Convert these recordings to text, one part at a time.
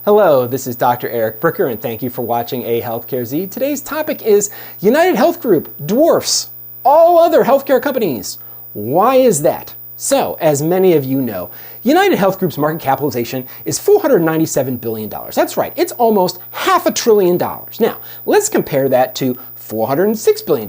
Hello, this is Dr. Eric Bricker, and thank you for watching A Healthcare Z. Today's topic is UnitedHealth Group dwarfs all other healthcare companies. Why is that? So, as many of you know, UnitedHealth Group's market capitalization is $497 billion. That's right, it's almost $500 billion. Now, let's compare that to $406 billion.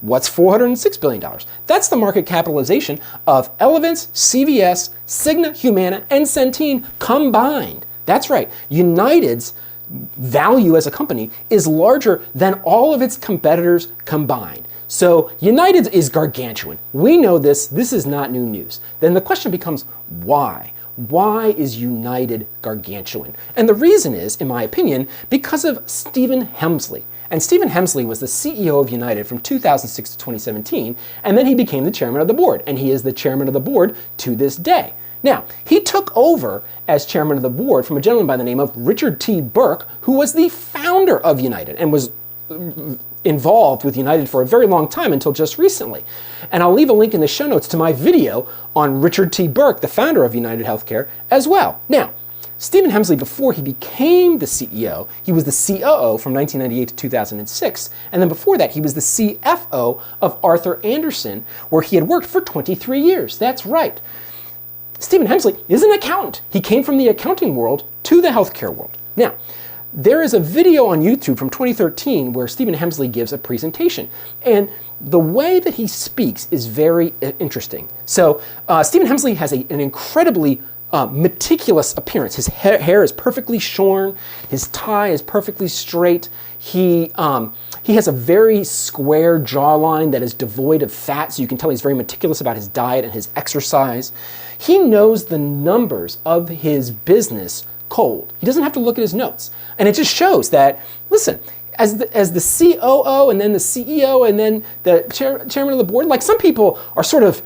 What's $406 billion? That's the market capitalization of Elevance, CVS, Cigna, Humana, and Centene combined. That's right. United's value as a company is larger than all of its competitors combined. So United is gargantuan. We know this. This is not new news. Then the question becomes, why? Why is United gargantuan? And the reason is, in my opinion, because of Stephen Hemsley. And Stephen Hemsley was the CEO of United from 2006 to 2017, and then he became the chairman of the board, and he is the chairman of the board to this day. Now, he took over as chairman of the board from a gentleman by the name of Richard T. Burke, who was the founder of United and was involved with United for a very long time until just recently. And I'll leave a link in the show notes to my video on Richard T. Burke, the founder of United Healthcare, as well. Now, Stephen Hemsley, before he became the CEO, he was the COO from 1998 to 2006, and then before that, he was the CFO of Arthur Andersen, where he had worked for 23 years. That's right. Stephen Hemsley is an accountant. He came from the accounting world to the healthcare world. Now, there is a video on YouTube from 2013 where Stephen Hemsley gives a presentation, and the way that he speaks is very interesting. So, Stephen Hemsley has an incredibly meticulous appearance. His hair is perfectly shorn. His tie is perfectly straight. He has a very square jawline that is devoid of fat, so you can tell he's very meticulous about his diet and his exercise. He knows the numbers of his business cold. He doesn't have to look at his notes. And it just shows that, listen, as the COO and then the CEO and then the chairman of the board, like some people are sort of,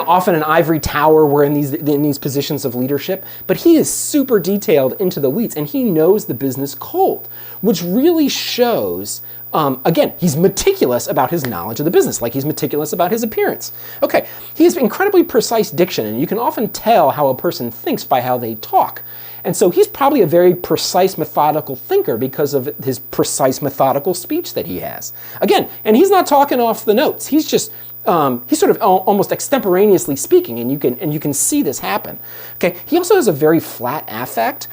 often an ivory tower where in these positions of leadership, but he is super detailed into the weeds and he knows the business cold, which really shows, again, he's meticulous about his knowledge of the business, like he's meticulous about his appearance. Okay, he has incredibly precise diction, and you can often tell how a person thinks by how they talk. And so he's probably a very precise, methodical thinker because of his precise, methodical speech that he has. Again, and he's not talking off the notes. He's just he's sort of almost extemporaneously speaking, and you can see this happen. Okay, he also has a very flat affect,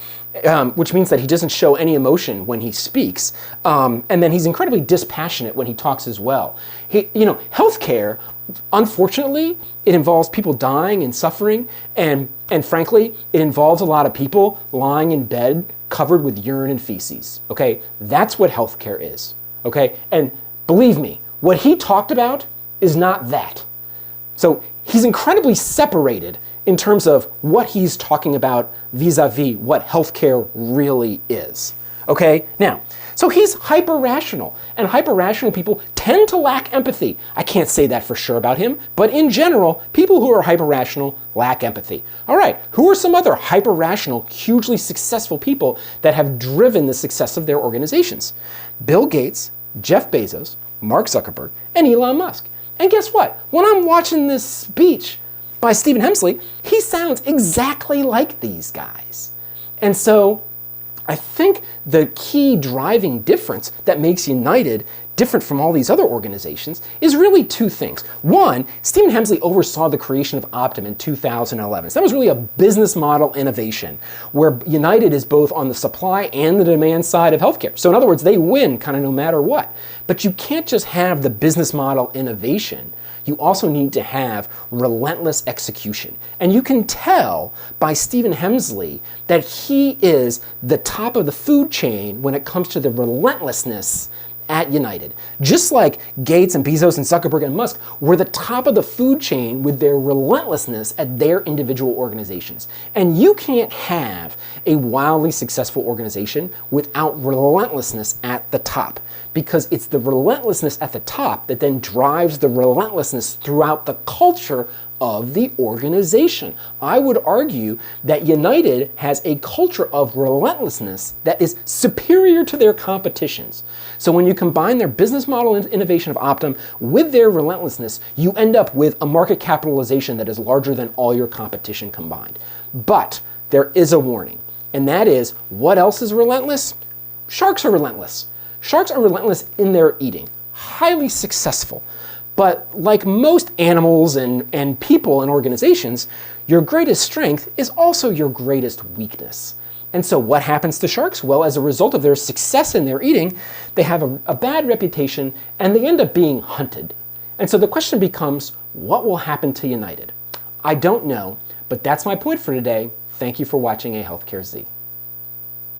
which means that he doesn't show any emotion when he speaks, and then he's incredibly dispassionate when he talks as well. Healthcare, unfortunately, it involves people dying and suffering, and frankly, it involves a lot of people lying in bed covered with urine and feces. Okay, that's what healthcare is. Okay, and believe me, what he talked about is not that. So he's incredibly separated in terms of what he's talking about vis-a-vis what healthcare really is. Okay? Now, so he's hyper-rational, and hyper-rational people tend to lack empathy. I can't say that for sure about him, but in general, people who are hyper-rational lack empathy. All right, who are some other hyper-rational, hugely successful people that have driven the success of their organizations? Bill Gates, Jeff Bezos, Mark Zuckerberg, and Elon Musk. And guess what? When I'm watching this speech by Stephen Hemsley, he sounds exactly like these guys. And so I think the key driving difference that makes United different from all these other organizations is really two things. One, Stephen Hemsley oversaw the creation of Optum in 2011. So that was really a business model innovation where United is both on the supply and the demand side of healthcare. So in other words, they win kind of no matter what. But you can't just have the business model innovation. You also need to have relentless execution. And you can tell by Stephen Hemsley that he is the top of the food chain when it comes to the relentlessness at United. Just like Gates and Bezos and Zuckerberg and Musk were the top of the food chain with their relentlessness at their individual organizations. And you can't have a wildly successful organization without relentlessness at the top, because it's the relentlessness at the top that then drives the relentlessness throughout the culture of the organization. I would argue that United has a culture of relentlessness that is superior to their competitions. So when you combine their business model innovation of Optum with their relentlessness, you end up with a market capitalization that is larger than all your competition combined. But there is a warning. And that is, what else is relentless? Sharks are relentless. Sharks are relentless in their eating, highly successful. But like most animals and people and organizations, your greatest strength is also your greatest weakness. And so what happens to sharks? Well, as a result of their success in their eating, they have a bad reputation and they end up being hunted. And so the question becomes, what will happen to United? I don't know, but that's my point for today. Thank you for watching A Healthcare Z.